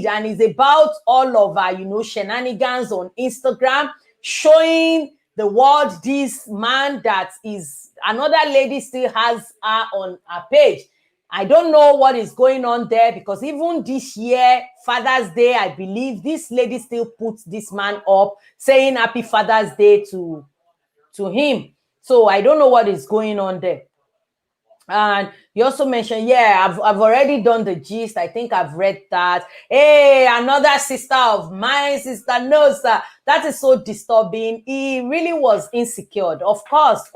And it's about all of her, shenanigans on Instagram, showing the world this man that is another lady still has her on her page. I don't know what is going on there, because even this year, Father's Day, I believe this lady still puts this man up saying Happy Father's Day to him. So I don't know what is going on there. And you also mentioned, I've already done the gist. I think I've read that. Hey, another sister of mine, Sister Nosa. That is so disturbing. He really was insecure. Of course,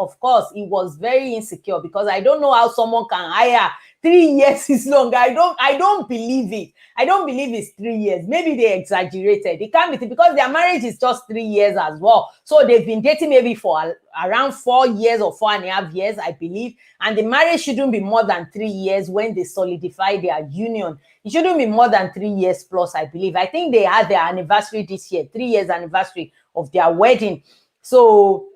he was very insecure, because I don't know how someone can hire 3 years is long. I don't believe it. I don't believe it's 3 years. Maybe they exaggerated. It can't be, because their marriage is just 3 years as well. So they've been dating maybe for around 4 years or 4.5 years, I believe. And the marriage shouldn't be more than 3 years when they solidify their union. It shouldn't be more than 3 years plus, I believe. I think they had their anniversary this year, 3 years anniversary of their wedding. So,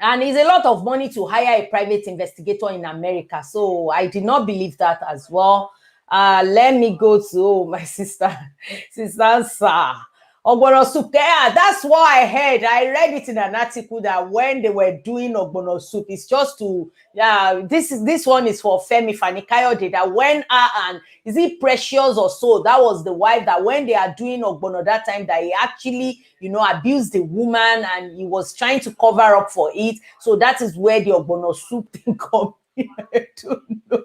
and it's a lot of money to hire a private investigator in America. So I did not believe that as well. Let me go to my sister Sir. Ogbono soup. Yeah, that's what I heard. I read it in an article that when they were doing ogbono soup, it's just to this one is for Femi Fanikayode, that when and is it Precious or so? That was the wife, that when they are doing ogbono that time, that he actually abused the woman, and he was trying to cover up for it. So that is where the ogbono soup thing comes. I don't know.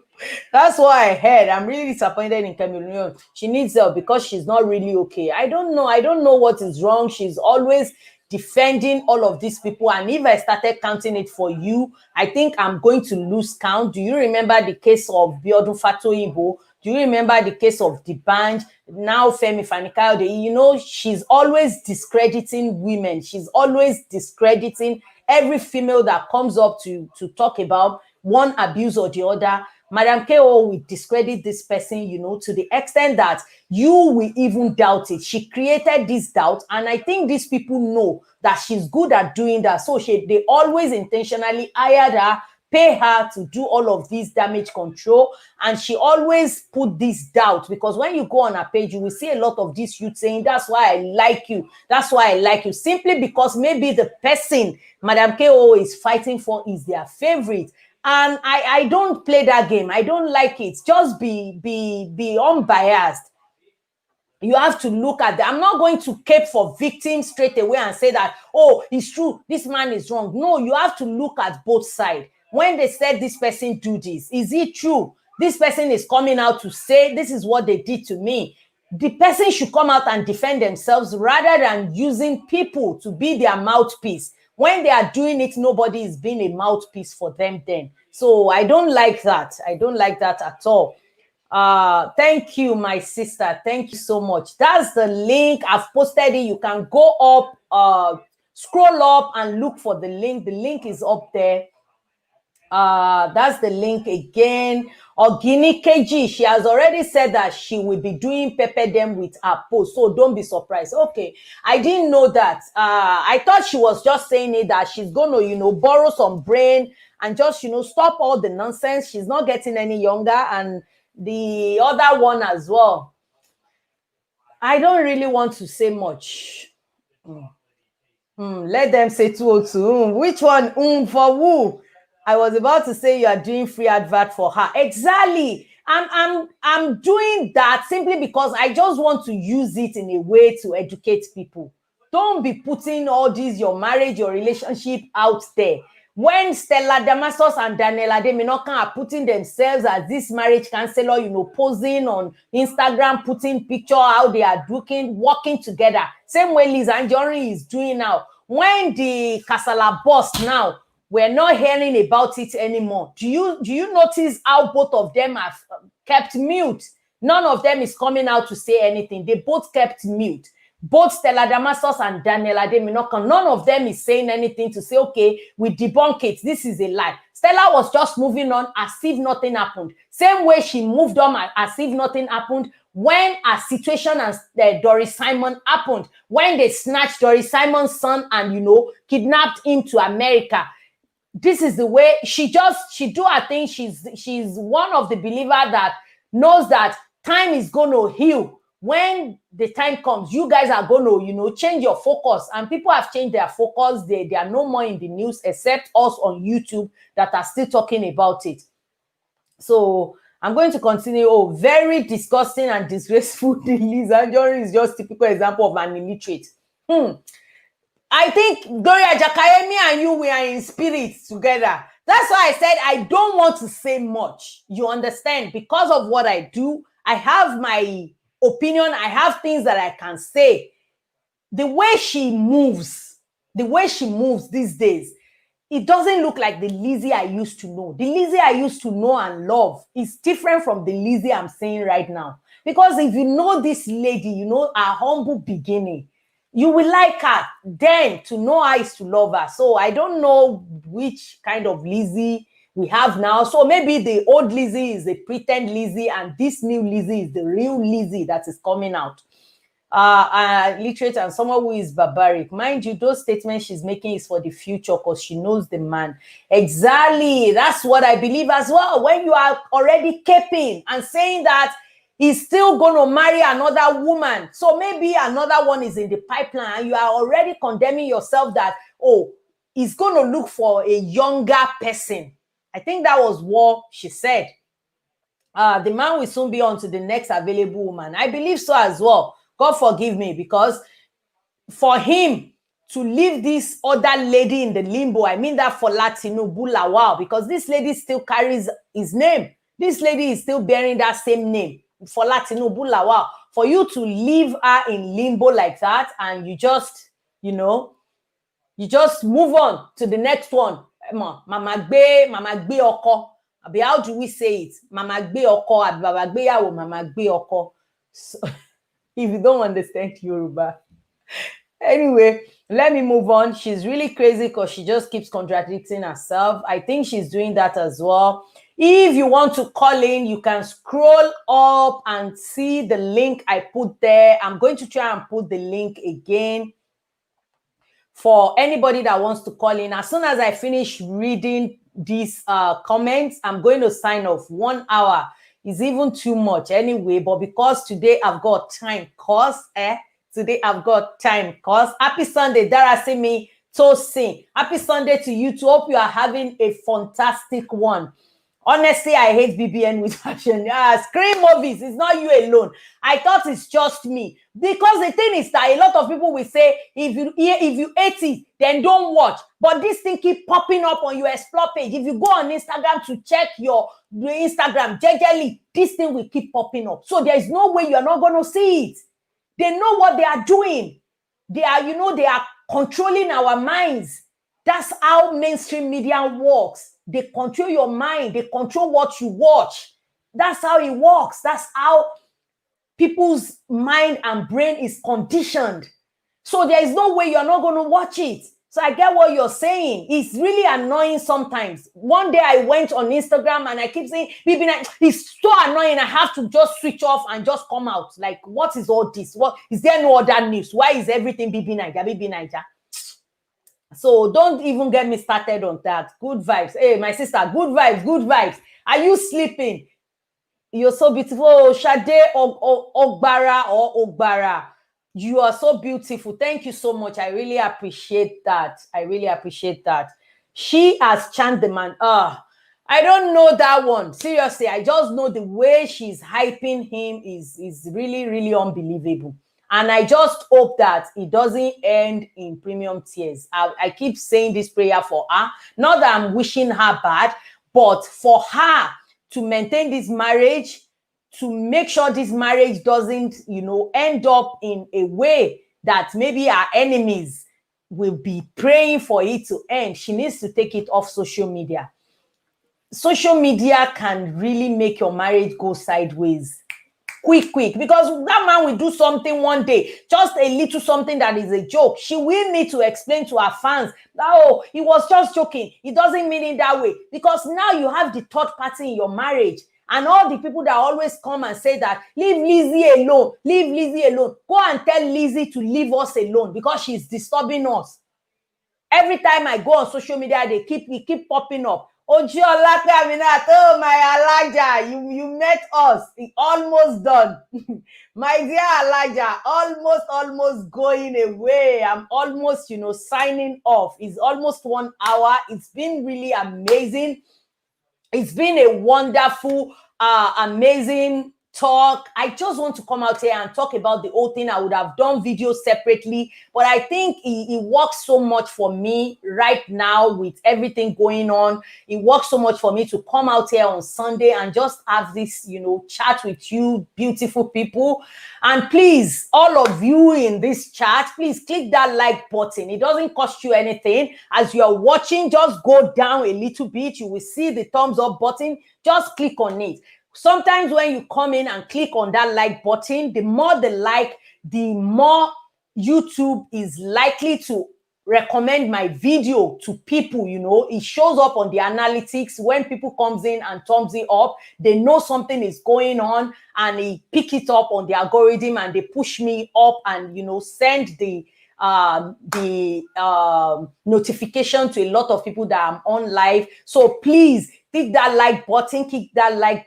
That's what I heard. I'm really disappointed in Cameroon. She needs help because she's not really okay. I don't know what is wrong. She's always defending all of these people. And if I started counting it for you, I think I'm going to lose count. Do you remember the case of Biodun Fatoyinbo? Do you remember the case of D'banj? Now Femi Fani-Kayode, you know, she's always discrediting women. She's always discrediting every female that comes up to talk about one abuse or the other. Madam KO will discredit this person, you know, to the extent that you will even doubt it. She created this doubt, and I think these people know that she's good at doing that. So they always intentionally hired her, pay her to do all of this damage control, and she always put this doubt, because when you go on her page, you will see a lot of this youth saying, that's why I like you, that's why I like you, simply because maybe the person Madam KO is fighting for is their favorite. And I don't play that game. I don't like it. Just be unbiased. You have to look at that. I'm not going to cape for victims straight away and say that, oh, it's true, this man is wrong. No, you have to look at both sides. When they said this person do this, is it true? This person is coming out to say, this is what they did to me. The person should come out and defend themselves rather than using people to be their mouthpiece. When they are doing it, nobody is being a mouthpiece for them then. So I don't like that. I don't like that at all. Thank you, my sister. Thank you so much. That's the link. I've posted it. You can go up, scroll up and look for the link. The link is up there. That's the link again. Ogini KG, she has already said that she will be doing pepper them with her post, so don't be surprised. Okay, I didn't know that. I thought she was just saying it that she's gonna, you know, borrow some brain and just, you know, stop all the nonsense. She's not getting any younger, and the other one as well. I don't really want to say much. Let them say 202. Which one? For who? I was about to say you are doing free advert for her. Exactly. I'm doing that simply because I just want to use it in a way to educate people. Don't be putting all this, your marriage, your relationship out there. When Stella Damasus and Daniel Ademinokan are putting themselves as this marriage counselor, you know, posing on Instagram, putting picture how they are working together. Same way Liz Anjorin is doing now. When the Kasala bust now, we're not hearing about it anymore. Do you notice how both of them have kept mute? None of them is coming out to say anything. They both kept mute. Both Stella Damasus and Daniel Ademinokan, none of them is saying anything to say, okay, we debunk it. This is a lie. Stella was just moving on as if nothing happened. Same way she moved on as if nothing happened when a situation as Doris Simon happened, when they snatched Doris Simon's son and, you know, kidnapped him to America. This is the way she do her thing. She's one of the believers that knows that time is going to heal. When the time comes, you guys are going to, you know, change your focus. And people have changed their focus. They are no more in the news except us on YouTube that are still talking about it. So I'm going to continue. Oh, very disgusting and disgraceful. Liz Anjorin is just typical example of an illiterate. I think Gloria Jakayemi and you, we are in spirit together. That's why I said I don't want to say much. You understand? Because of what I do, I have my opinion. I have things that I can say. The way she moves these days, it doesn't look like the Lizzie I used to know. The Lizzie I used to know and love is different from the Lizzie I'm seeing right now. Because if you know this lady, you know her humble beginning, you will like her. Then to know her is to love her. So I don't know which kind of Lizzie we have now. So maybe the old Lizzie is the pretend Lizzie and this new Lizzie is the real Lizzie that is coming out. Literate and someone who is barbaric. Mind you, those statements she's making is for the future because she knows the man. Exactly. That's what I believe as well. When you are already caping and saying that he's still going to marry another woman, so maybe another one is in the pipeline, and you are already condemning yourself that, oh, he's going to look for a younger person. I think that was what she said. The man will soon be on to the next available woman. I believe so as well. God forgive me, because for him to leave this other lady in the limbo, I mean that for Latino Bulawao, because this lady still carries his name. This lady is still bearing that same name, for Latino Bulawao. For you to leave her in limbo like that, and you just, you know, You just move on to the next one. Mama gbe oko. Abi, how do we say it? Mama gbe oko, abi baba gbe yawo, mama gbe oko. So, if you don't understand Yoruba. Anyway, let me move on. She's really crazy because she just keeps contradicting herself. I think she's doing that as well. If you want to call in, you can scroll up and see the link I put there. I'm going to try and put the link again for anybody that wants to call in. As soon as I finish reading these comments, I'm going to sign off. 1 hour is even too much anyway, but because today I've got time, today I've got time, happy Sunday, Darasimi Tosin. Happy Sunday to you too. Hope you are having a fantastic one. Honestly, I hate BBN with passion. Screen movies, it's not you alone. I thought it's just me. Because the thing is that a lot of people will say, if you hate it, then don't watch. But this thing keep popping up on your explore page. If you go on Instagram to check your Instagram, generally, this thing will keep popping up. So there is no way you're not going to see it. They know what they are doing. They are, they are controlling our minds. That's how mainstream media works. They control your mind. They control what you watch. That's how it works. That's how people's mind and brain is conditioned. So there is no way you're not going to watch it. So I get what you're saying. It's really annoying sometimes. One day I went on Instagram and I keep saying, BBN, it's so annoying. I have to just switch off and just come out. Like, what is all this? What is there no other news? Why is everything BBN? So don't even get me started on that. Good vibes. Hey, my sister, good vibes, good vibes. Are you sleeping? You're so beautiful. Oh, Shade Ogbara or Ogbara. You are so beautiful. Thank you so much. I really appreciate that. I really appreciate that. She has changed the man. I don't know that one. Seriously, I just know the way she's hyping him is really, really unbelievable. And I just hope that it doesn't end in premium tears. I keep saying this prayer for her. Not that I'm wishing her bad, but for her to maintain this marriage, to make sure this marriage doesn't, end up in a way that maybe our enemies will be praying for it to end. She needs to take it off social media. Social media can really make your marriage go sideways. Quick, because that man will do something one day, just a little something that is a joke. She will need to explain to her fans that, oh, he was just joking. He doesn't mean it that way. Because now you have the third party in your marriage. And all the people that always come and say that, leave Lizzie alone, leave Lizzie alone. Go and tell Lizzie to leave us alone because she's disturbing us. Every time I go on social media, it keep popping up. Oh my Elijah, you met us. It's almost done. My dear Elijah, almost going away. I'm almost, signing off. It's almost 1 hour. It's been really amazing. It's been a wonderful, amazing talk. I just want to come out here and talk about the whole thing. I would have done videos separately, but I think it works so much for me right now with everything going on. It works so much for me to come out here on Sunday and just have this, chat with you beautiful people. And please, all of you in this chat, please click that like button. It doesn't cost you anything. As you are watching, just go down a little bit. You will see the thumbs up button. Just click on it. Sometimes when you come in and click on that like button, the more the like, the more YouTube is likely to recommend my video to people. It shows up on the analytics. When people comes in and thumbs it up, they know something is going on and they pick it up on the algorithm and they push me up and send the notification to a lot of people that I'm on live. So please click that like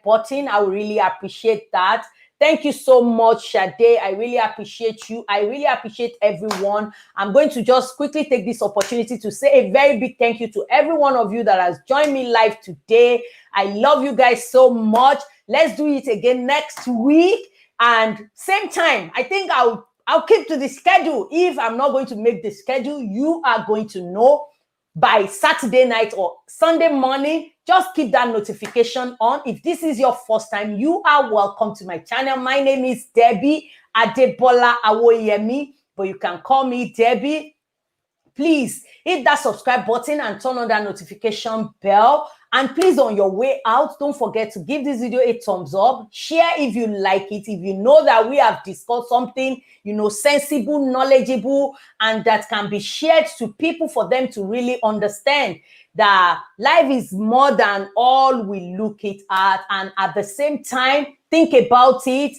button, I would really appreciate that. Thank you so much, Sade. I really appreciate you. I really appreciate everyone. I'm going to just quickly take this opportunity to say a very big thank you to every one of you that has joined me live today. I love you guys so much. Let's do it again next week and same time. I think I'll keep to the schedule. If I'm not going to make the schedule, you are going to know by Saturday night or Sunday morning. Just keep that notification on. If this is your first time, you are welcome to my channel. My name is Debbie Adebola Awoyemi, but you can call me Debbie. please hit that subscribe button and turn on that notification bell. And please, on your way out, don't forget to give this video a thumbs up. Share if you like it. If you know that we have discussed something, sensible, knowledgeable, and that can be shared to people for them to really understand that life is more than all we look it at. And at the same time, think about it.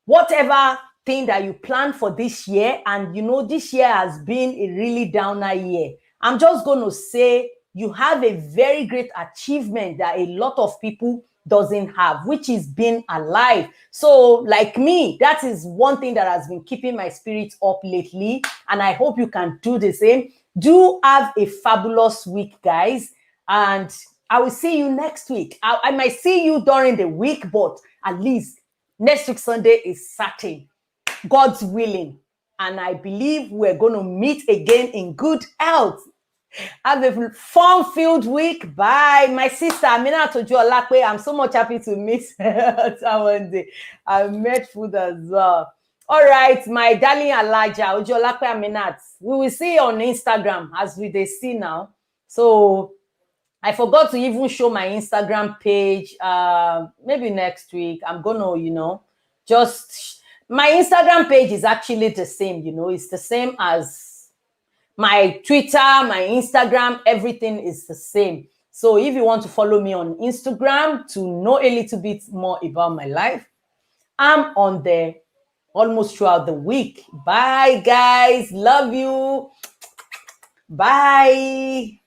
Whatever thing that you plan for this year, and this year has been a really downer year, I'm just going to say you have a very great achievement that a lot of people doesn't have, which is being alive. So like me, that is one thing that has been keeping my spirits up lately, and I hope you can do the same. Do have a fabulous week, guys, and I will see you next week. I might see you during the week, but at least next week Sunday is certain, God's willing, and I believe we're going to meet again in good health. Have a fun-filled week. Bye. My sister, Amina Tojo-Olakpe, I'm so much happy to meet her one day. I met food as well. All right, my darling Alaja, Ojo-Olakpe Aminat. We will see you on Instagram as they see now. So I forgot to even show my Instagram page. Maybe next week. I'm gonna, just my Instagram page is actually the same, it's the same as my Twitter, my Instagram, everything is the same. So if you want to follow me on Instagram to know a little bit more about my life, I'm on there almost throughout the week. Bye, guys. Love you. Bye.